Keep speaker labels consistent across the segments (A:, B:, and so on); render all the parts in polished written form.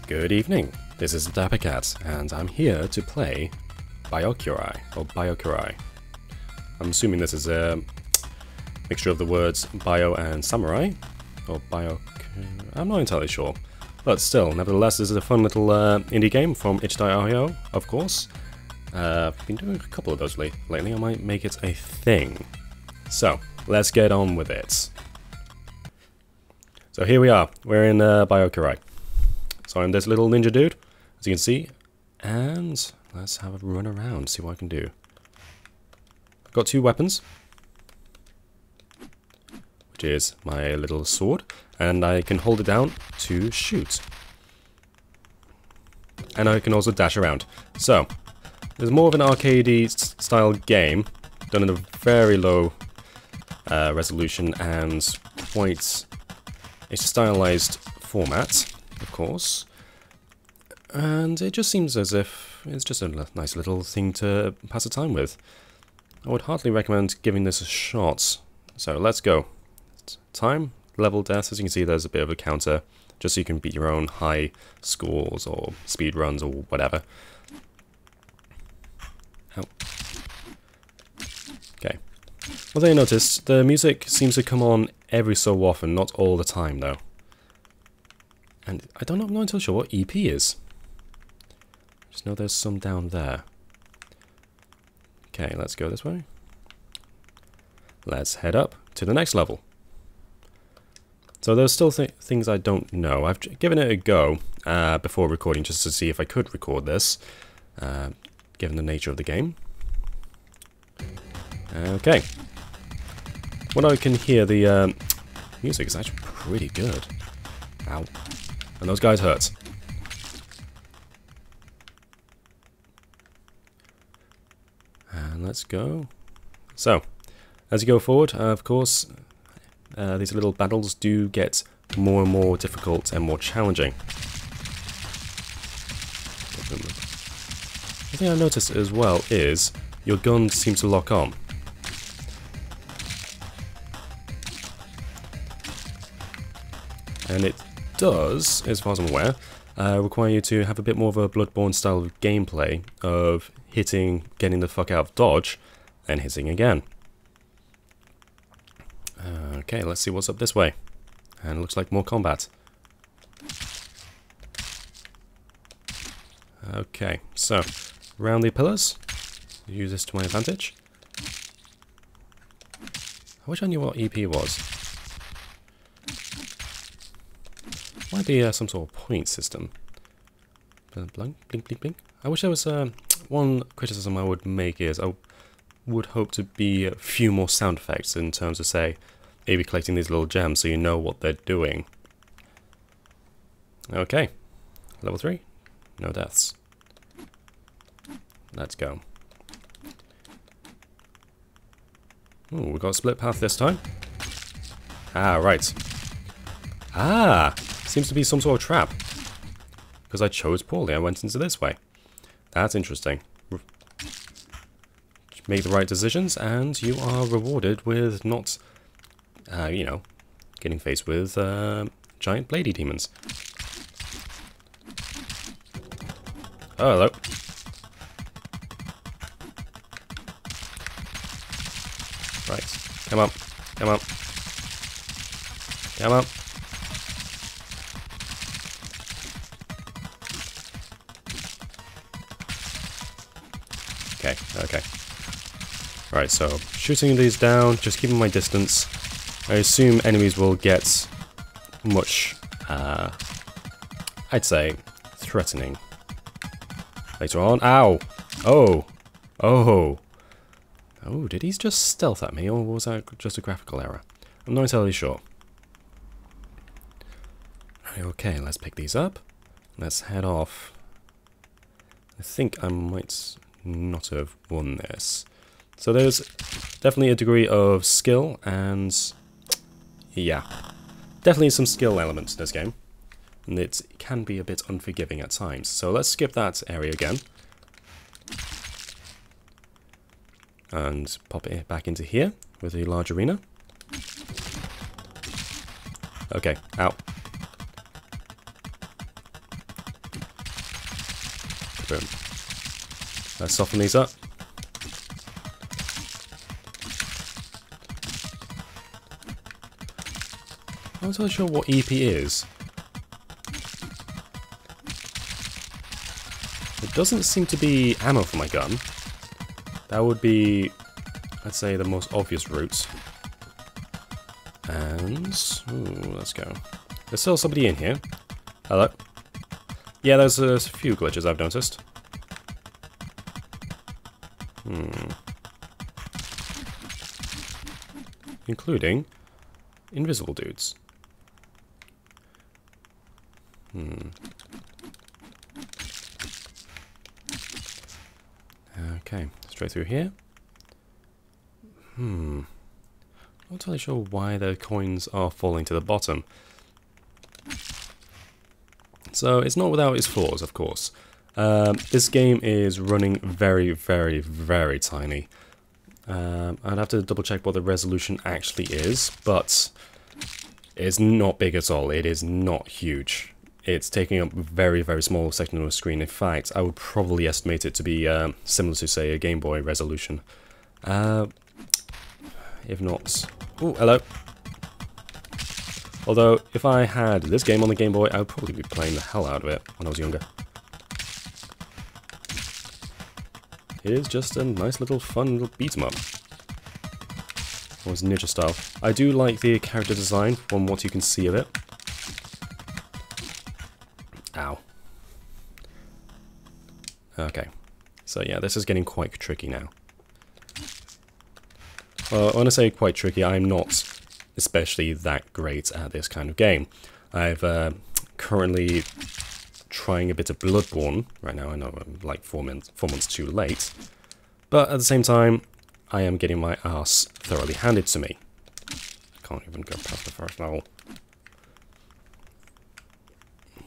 A: Good evening, this is DapperCat, and I'm here to play Biokurai, or Biokurai. I'm assuming this is a mixture of the words bio and samurai, or bio... I'm not entirely sure. But still, nevertheless, this is a fun little indie game from itch.io, of course. I've been doing a couple of those lately, I might make it a thing. So, let's get on with it. So here we are, we're in Biokurai. So I'm this little ninja dude, as you can see, and let's have a run around, see what I can do. I've got two weapons, which is my little sword, and I can hold it down to shoot. And I can also dash around. So, there's more of an arcadey style game, done in a very low resolution and quite a stylized format, of course. And it just seems as if it's just a nice little thing to pass the time with. I would heartily recommend giving this a shot. So let's go. Time, level death, as you can see there's a bit of a counter, just so you can beat your own high scores or speed runs or whatever. Oh. Okay. One thing I noticed, the music seems to come on every so often, not all the time though. And I'm not entirely sure what EP is. Just know there's some down there. Okay, let's go this way. Let's head up to the next level. So there's still things I don't know. I've given it a go before recording just to see if I could record this, given the nature of the game. Okay. What I can hear, the music is actually pretty good. Ow. And those guys hurt. And let's go. So, as you go forward, of course, these little battles do get more and more difficult and more challenging. The thing I noticed as well is your gun seems to lock on. And it does, as far as I'm aware, require you to have a bit more of a Bloodborne style of gameplay of hitting, getting the fuck out of dodge, and hitting again. Okay, let's see what's up this way. And it looks like more combat. Okay, so, around the pillars. Use this to my advantage. I wish I knew what EP was. Might be some sort of point system. Blink, blink, blink, blink. I wish there was one criticism I would make is I would hope to be a few more sound effects in terms of, say, maybe collecting these little gems so you know what they're doing. Okay, level 3, no deaths. Let's go. Ooh, we got a split path this time. Ah, right. Ah! Seems to be some sort of trap. Because I chose poorly, I went into this way. That's interesting. Make the right decisions, and you are rewarded with not, you know, getting faced with giant bladey demons. Oh, hello. Right, come up, come up. Come up. Okay. Alright, so shooting these down, just keeping my distance. I assume enemies will get much, I'd say, threatening later on. Ow! Oh! Oh! Oh, did he just stealth at me, or was that just a graphical error? I'm not entirely sure. Okay, let's pick these up. Let's head off. I think I might not have won this. So there's definitely a degree of skill and yeah, definitely some skill elements to this game, and it can be a bit unforgiving at times. So let's skip that area again and pop it back into here with a large arena. Okay, ow. Boom. Let's soften these up. I'm not really sure what EP is. It doesn't seem to be ammo for my gun. That would be, I'd say, the most obvious route. And, ooh, let's go. There's still somebody in here. Hello. Yeah, there's a few glitches I've noticed. Including invisible dudes. Okay, straight through here. I'm not entirely sure why the coins are falling to the bottom. So it's not without its flaws, of course. This game is running very, very, very tiny. I'd have to double check what the resolution actually is, but it's not big at all. It is not huge. It's taking up a very, very small section of the screen. In fact, I would probably estimate it to be similar to, say, a Game Boy resolution. If not... Oh, hello. Although, if I had this game on the Game Boy, I would probably be playing the hell out of it when I was younger. It is just a nice little fun little beat-em-up. Almost ninja style. I do like the character design from what you can see of it. Ow. Okay. So yeah, this is getting quite tricky now. Well, when I say quite tricky, I'm not especially that great at this kind of game. I've currently trying a bit of Bloodborne right now. I know I'm like 4 months too late, but at the same time, I am getting my ass thoroughly handed to me. Can't even go past the first level.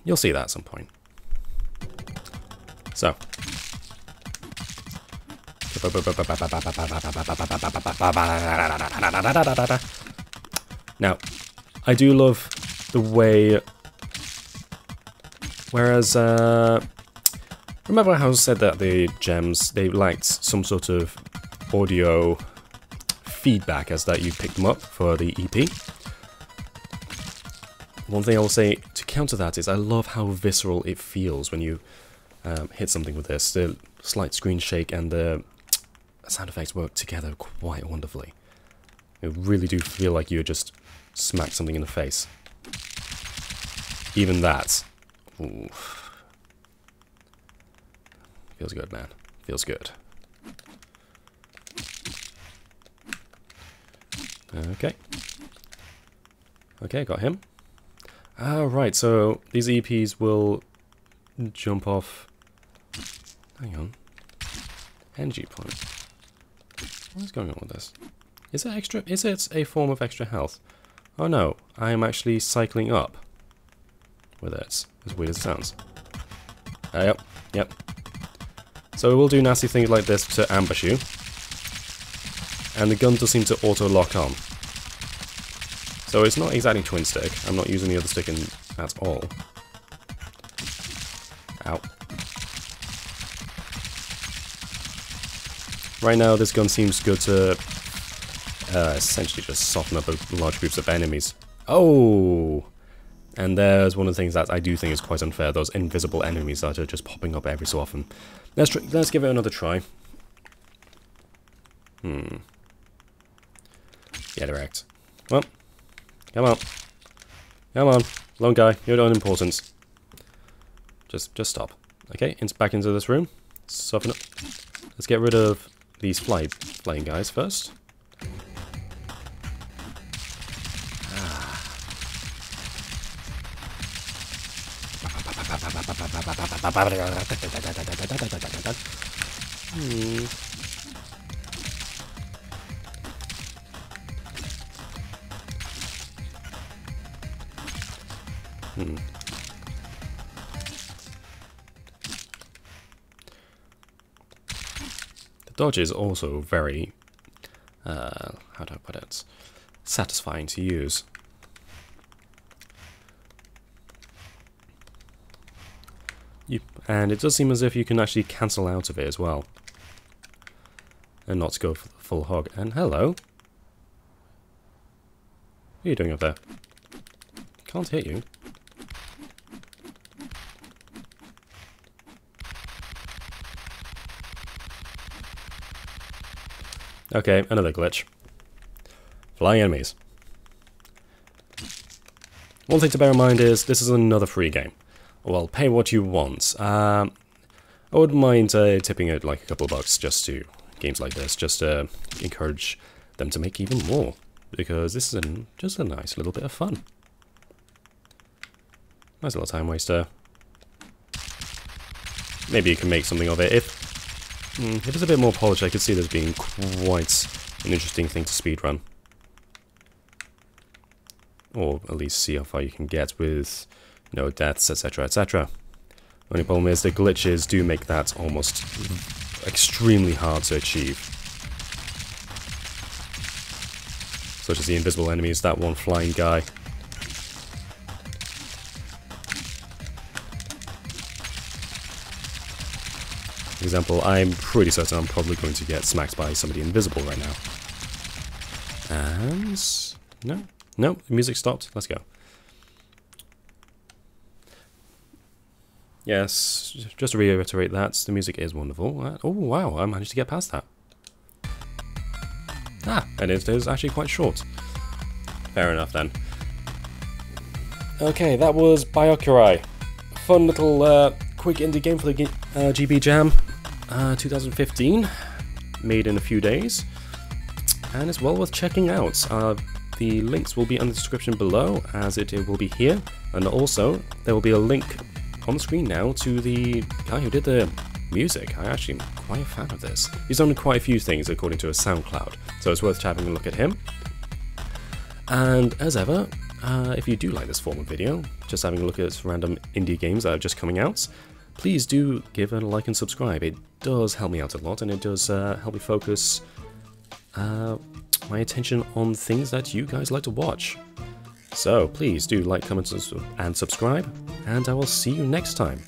A: You'll see that at some point. So. Now, I do love the way... Whereas, remember how I said that the gems, they lacked some sort of audio feedback as that you picked them up for the EP? One thing I will say to counter that is I love how visceral it feels when you hit something with this. The slight screen shake and the sound effects work together quite wonderfully. You really do feel like you just smacked something in the face. Even that. Ooh. Feels good, man. Feels good. Okay. Okay, got him. Right, so these EPs will jump off... Hang on. Energy point. What's going on with this? Is it extra? Is it a form of extra health? Oh no, I am actually cycling up with it, as weird as it sounds. Yep. So it will do nasty things like this to ambush you. And the gun does seem to auto-lock on. So it's not exactly twin stick. I'm not using the other stick at all. Ow. Right now, this gun seems good to essentially just soften up large groups of enemies. Oh! And there's one of the things that I do think is quite unfair, those invisible enemies that are just popping up every so often. Let's give it another try. Yeah, direct. Well, come on. Come on, lone guy, you're unimportant. Just stop. Okay, back into this room. Soften up. Let's get rid of these flying guys first. The dodge is also very, how do I put it, satisfying to use. And it does seem as if you can actually cancel out of it as well. And not go for the full hog. And hello. What are you doing up there? Can't hit you. Okay, another glitch. Flying enemies. One thing to bear in mind is this is another free game. Well, pay what you want. I wouldn't mind tipping it like a couple of bucks just to games like this, just to encourage them to make even more, because this is just a nice little bit of fun. Nice little time waster. Maybe you can make something of it. If it's a bit more polished, I could see this being quite an interesting thing to speedrun. Or at least see how far you can get with, you know, deaths, etc, etc. Only problem is the glitches do make that almost extremely hard to achieve. Such as the invisible enemies, that one flying guy. For example, I'm pretty certain I'm probably going to get smacked by somebody invisible right now. And... no, the music stopped. Let's go. Yes, just to reiterate that, the music is wonderful. Oh wow, I managed to get past that. And it is actually quite short. Fair enough then. Okay, that was Biokurai. Fun little quick indie game for the GB Jam 2015. Made in a few days. And it's well worth checking out. The links will be in the description below, as it will be here. And also, there will be a link on the screen now to the guy who did the music. I actually am quite a fan of this. He's done quite a few things according to his SoundCloud, so it's worth having a look at him. And as ever, if you do like this form of video, just having a look at random indie games that are just coming out, please do give it a like and subscribe. It does help me out a lot, and it does help me focus my attention on things that you guys like to watch. So please do like, comment, and subscribe, and I will see you next time.